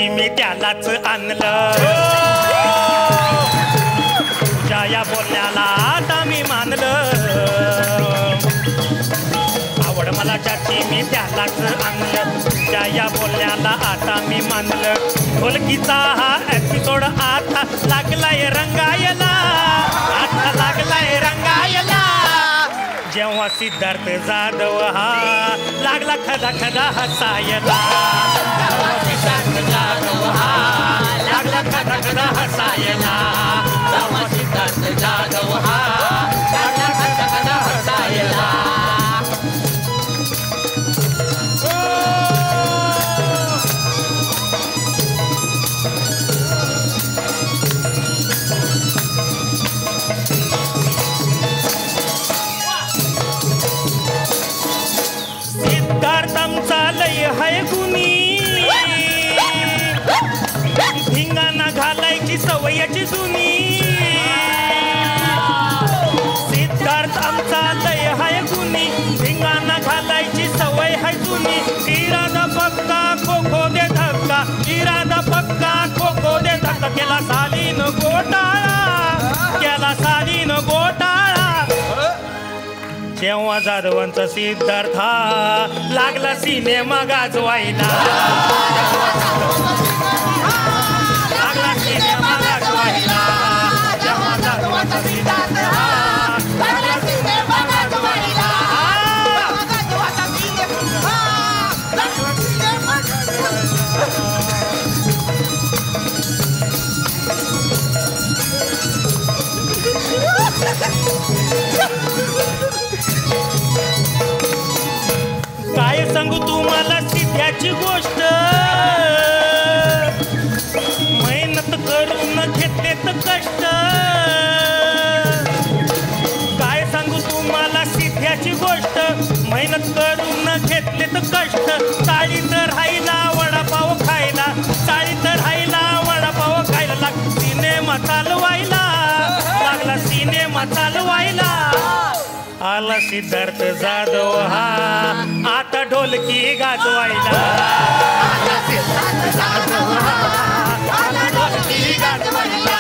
ज्याची मी त्यालाच आणलं तुझ्या या बोलण्याला आता मी मानलं आवड मला ज्याची मी त्यालाच आणलं तुझ्या या बोलण्याला आता मी मानलं ढोलकीचा हा एपिसोड आता लागलाय रंगायला आता लागलाय रंगायला जेव्हा सिद्धार्थ जाधव हा लागला खदा खदा हसायला जेव्हा सिद्धार्थ जाधव हा लागला खदा खदा हसायला जेव्हा सिद्धार्थ जाधव हा लागला खदा खदा हसायला हाय गुणी धिंगाणा घालायची सवयची जुनी सिद्धार्थ आमचा लय हाय गुणी धिंगाणा घालायची सवय हाय जुनी इरादा पक्का खो खो दे धक्का इरादा पक्का खो खो दे धक्का केला सालीन घोटाळा केला सालीन घोटाळा जेव्हा जाधवांचा सिद्धार्थ लागला सिनेमा गाजवायला लागला सिनेमा गाजवायला जेव्हा जाधवांचा सिद्धार्थ लागला सिनेमा गाजवायला काय सांगू तुम्हाला सिद्ध्याची गोष्ट मेहनत करून घेतले तर कष्ट काय सांगू तुम्हाला सिद्ध्याची गोष्ट मेहनत करून घेतले तर कष्ट चाळीत राहिला वडापाव खायला चाळीत राहिला वडापाव खायला लागला सिनेमा चालवायला लागला सिनेमा चालवायला आला सिद्धार्थ जाधव हा आता ढोलकी गाजवायला आला सिद्धार्थ जाधव हा आता ढोलकी गाजवायला